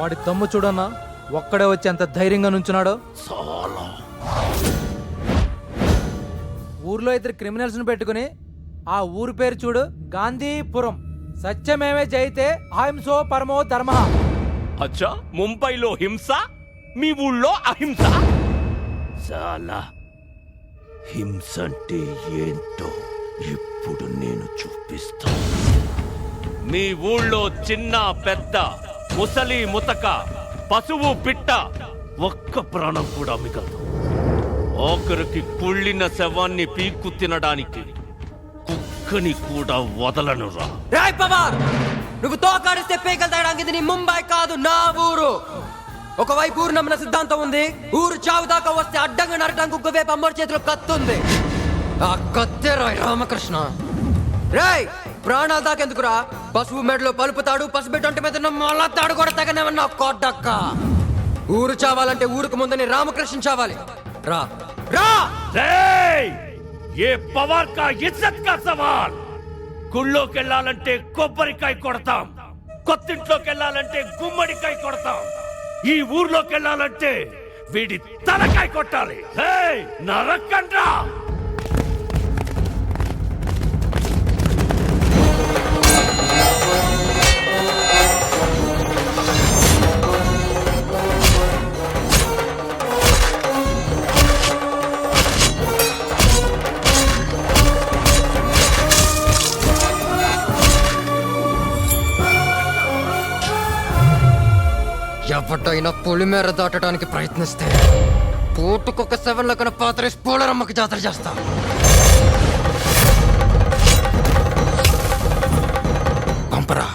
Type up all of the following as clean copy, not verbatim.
వాడి దమ్ము చూడన్నా, ఒక్కడే వచ్చి ఎంత ధైర్యంగా నుంచున్నాడో. చాలా. ఊర్లో ఇద్దరు క్రిమినల్స్ ను పెట్టుకుని ఆ ఊరు పేరు చూడు, గాంధీపురం. సత్యమేమే జయితే అహింసో పరమో ధర్మ. అచ్చా, ముంబైలో హింస, మీ ఊళ్ళో అహింస. చాలా. హింస అంటే ఏంటో ఇప్పుడు నేను చూపిస్తా. మీ ఊళ్ళో చిన్న పెద్ద, ముసలి ముతక, పశువు పిట్ట ఒక్క ప్రాణం కూడా మిగలదు. ఆఖరికి కుళ్ళిన శవాన్ని పీక్కు తినడానికి కుక్కని కూడా వదలనురా. రాయ్ పవార్, నువ్వు తోకాడిస్తే పేకలు తేయడానికి ఇది నీ ముంబై కాదు, నా ఊరు. ఒకవైపు ఊరు నమ్మిన సిద్ధాంతం ఉంది, ఊరు చావు దాకా వస్తే అడ్డంగా నరటానికి ఇంకోవైపు అమ్మడి చేతిలో కత్తుంది. ఆ కత్తే రాయ్ రామకృష్ణ. రాయ్, ప్రాణాలు దాకెందుకురా? పశువు మెడలో పలుపుతాడు, పసుబిడ్డ ఒంటి మీద మళ్ళా తాడు కూడా తగనేమన్నా కొట్టక్క. ఊరు చావాలంటే ఊరుకు ముందని రామకృష్ణ చావాలి. రా రా. రేయ్, ఏ పవార్ కా ఇజ్జత్ కా సవాల్. గుళ్ళోకి వెళ్ళాలంటే కొబ్బరికాయ కొడతాం, కొత్తింట్లోకి వెళ్ళాలంటే గుమ్మడికాయ కొడతాం, ఈ ఊర్లోకి వెళ్ళాలంటే వీడి తలకాయ కొట్టాలి. నరకండ్రా. ఎవడైనా పొలిమేర దాటడానికి ప్రయత్నిస్తే పూటకొక 7 లెక్కన పాత్రేసి పోలరమ్మకి జాతర చేస్తా. పంపరా.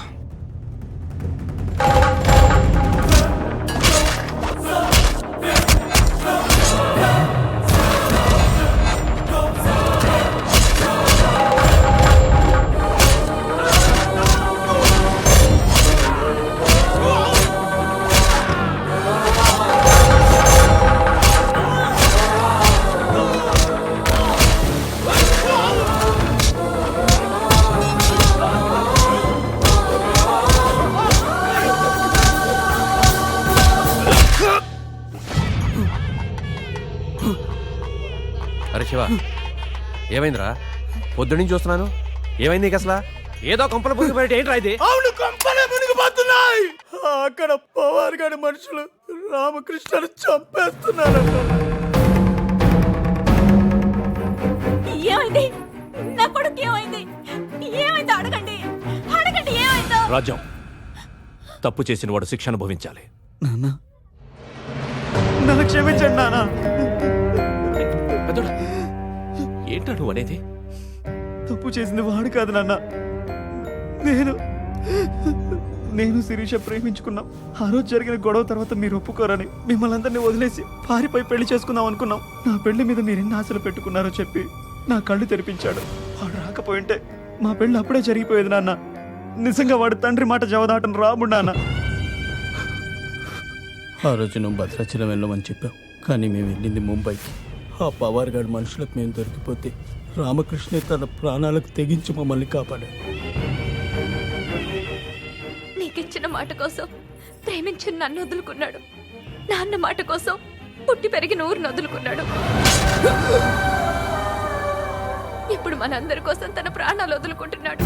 అరే శివ, ఏమైందిరా? పొద్దున్నీ చూస్తున్నాను, ఏమైంది నీకు అసలు? ఏదో కంపల పొంగి బయట ఏంట్రా ఇది? అవును, కంపలే మునిగిపోతున్నాయి. అక్కడ పవార్ గారి మనుషులు రామకృష్ణను చంపేస్తున్నారు. ఏమైంది? నా కొడుకు ఏమైంది? ఏమైంది? అడగండి, అడగండి, ఏమైందో. రాజ్యం, తప్పు చేసిన వాడు శిక్ష అనుభవించాలి. నాన్న, నన్ను క్షమించండి నాన్న. పెద్దోడా, ఏంటాడు అనేది? తప్పు చేసింది వాడు కాదు నాన్న, నేను శిరీష ప్రేమించుకున్నాం. ఆ రోజు జరిగిన గొడవ తర్వాత మీరు ఒప్పుకోరని మిమ్మల్ని అందరినీ వదిలేసి పారిపోయి పెళ్లి చేసుకుందాం అనుకున్నాం. నా పెళ్లి మీద మీరు ఎన్ని ఆశలు పెట్టుకున్నారో చెప్పి నా కళ్ళు తెరిపించాడు. వాడు రాకపోయింటే మా పెళ్లి అప్పుడే జరిగిపోయేది నాన్న. నిజంగా వాడు తండ్రి మాట జవదాటం రాముడు నాన్న. ఆ రోజు నువ్వు భద్రాచలం వెళ్ళమని చెప్పావు, కానీ మేము వెళ్ళింది ముంబైకి. ఆ పవార్ గారి మనుషులకు మేము దొరికిపోతే రామకృష్ణ తన ప్రాణాలకు తెగించి మమ్మల్ని కాపాడాడు. నీకిచ్చిన మాట కోసం ప్రేమించిన నన్ను వదులుకున్నాడు. నాన్న మాట కోసం పుట్టి పెరిగిన ఊరిని వదులుకున్నాడు. ఇప్పుడు మనందరి కోసం తన ప్రాణాలు వదులుకుంటున్నాడు.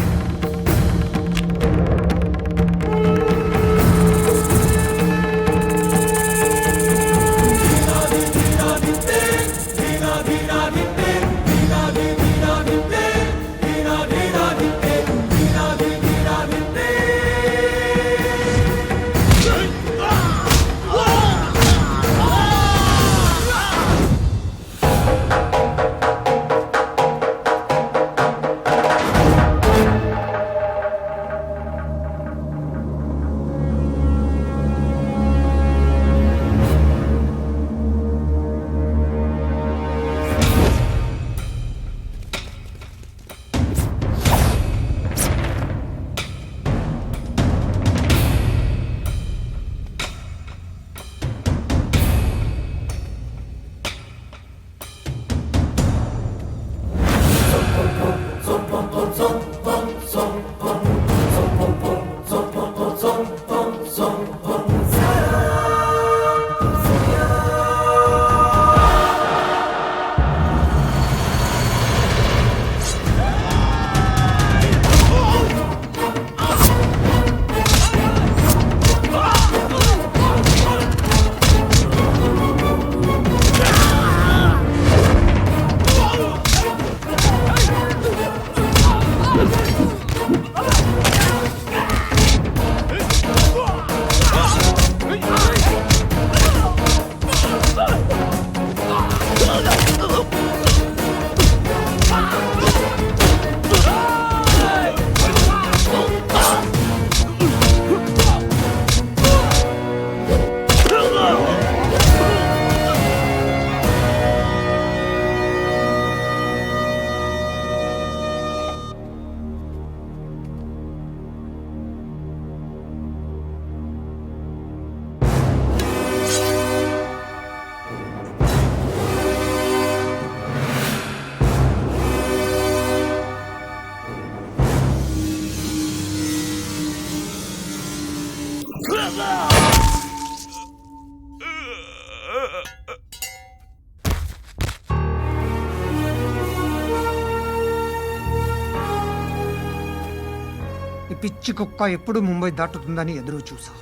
పిచ్చి కుక్క ఎప్పుడు ముంబై దాటుతుందని ఎదురు చూసా.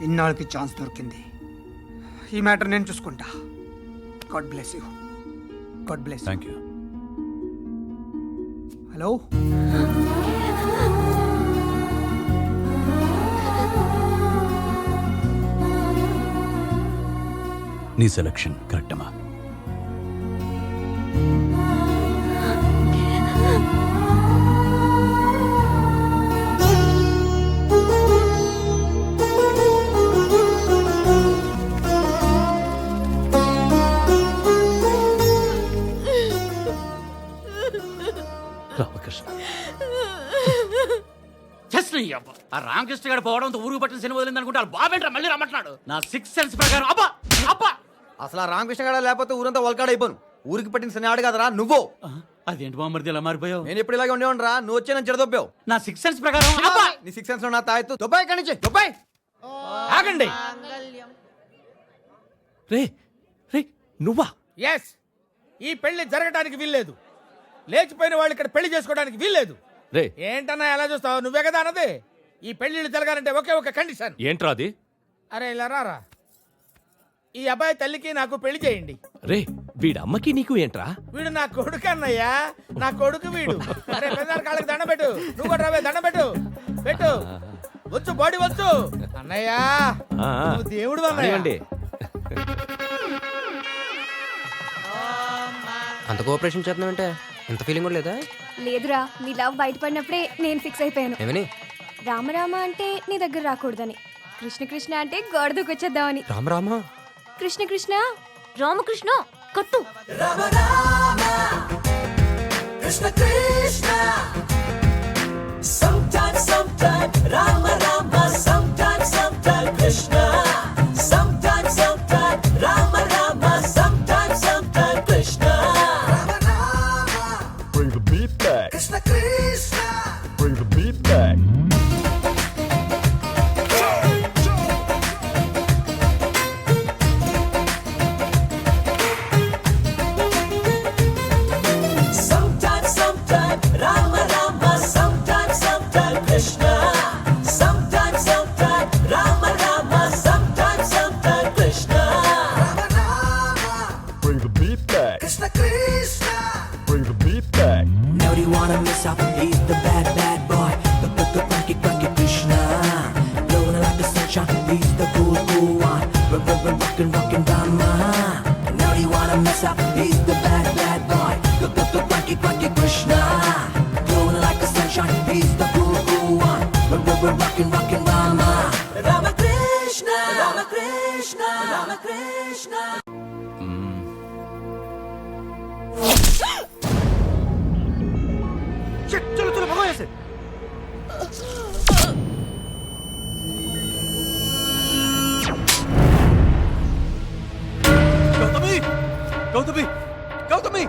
ఇన్నాళ్ళకి ఛాన్స్ దొరికింది. ఈ మ్యాటర్ నేను చూసుకుంటా. God bless you. God bless. Thank you. Hello, నీ సెలక్షన్ కరెక్ట్ అమ్మా. రామకృష్ణ, ఆ రామకృష్ణ గారు పోవడంతో ఊరుకు పట్టిన సినిమా వదిలింది అనుకుంటే వాళ్ళ బాబేంట్రా మళ్ళీ రమ్మంటున్నాడు. నా 6 సెన్స్ ప్రకారం అబ్బా అబ్బా అసలు ఆ రామకృష్ణ గారు లేకపోతే ఊరంతా వల్కాడైపోను. ఊరికి పట్టిన సని ఆడు కదరా నువ్వు. అదేంటి బామ్మర్ది ఇలా మారిపోయావు? నేను ఎప్పుడు ఇలాగే ఉండేవాడు రా. నువ్వు వచ్చే నన్ను చెడదొబ్బావు. నా 6 సెన్స్ ప్రకారం అబ్బా నీ 6 సెన్స్ లో నా తాయెత్తు దుబాయ్ కనిచే దుబాయ్. ఆగండి. రే రే నువ్వా? ఎస్, ఈ పెళ్లి జరగడానికి వీల్లేదు. లేచిపోయిన వాళ్ళు ఇక్కడ పెళ్లి చేసుకోవడానికి వీల్లేదు. రే ఏంటన్నా ఎలా చూస్తావు? నువ్వే కదా అన్నది. ఈ పెళ్లిళ్ళు జరగాలంటే ఒకే ఒక కండిషన్. ఏంట్రా అది? అరే ఇలా రారా. ఈ అబ్బాయి తల్లికి నాకు పెళ్లి చేయండి. రే వీడమ్మకి నీకు ఏంట్రా? వీడు నా కొడుకు అన్నయ్యా, నా కొడుకు వీడు. అరే పెద్దారి కాళ్ళకి దండం పెట్టు. నువ్వు కూడా రావే, దండం పెట్టు. పెట్టు, వచ్చు బాడీ వచ్చు. అన్నయ్యా నువ్వు దేవుడు అన్నయ్య. అనివ్వండి. అంత కోఆపరేషన్ చేస్తున్నావంటే ఎంత ఫీలింగ్ కూడా లేదా? లేదురా, నీ లవ్ బయటపడినప్పుడే నేను ఫిక్స్ అయిపోయాను. ఏమని? రామరామ అంటే నీ దగ్గర రాకూడదని, కృష్ణ కృష్ణ అంటే గోడదూకి వచ్చేద్దామని. రామరామా కృష్ణ కృష్ణ రామకృష్ణ కట్టు. Bring the beat back. Bring the beat back. Bring the beat back. Bring the beat back. Now do you wanna miss out? He's the bad, bad boy. The cranky, cranky Krishna. Blowing like the sunshine. He's the cool, cool one. Rockin', rockin' Rama. Now do you wanna miss out? He's the bad, bad boy. The cranky, cranky Krishna. Blowing like the sunshine. He's the cool, cool one. Rockin', rockin' Rama. Rama Krishna. Rama Krishna. Rama Krishna. చలో చలో భగవాన్. గౌతమి, గౌతమి, గౌతమి!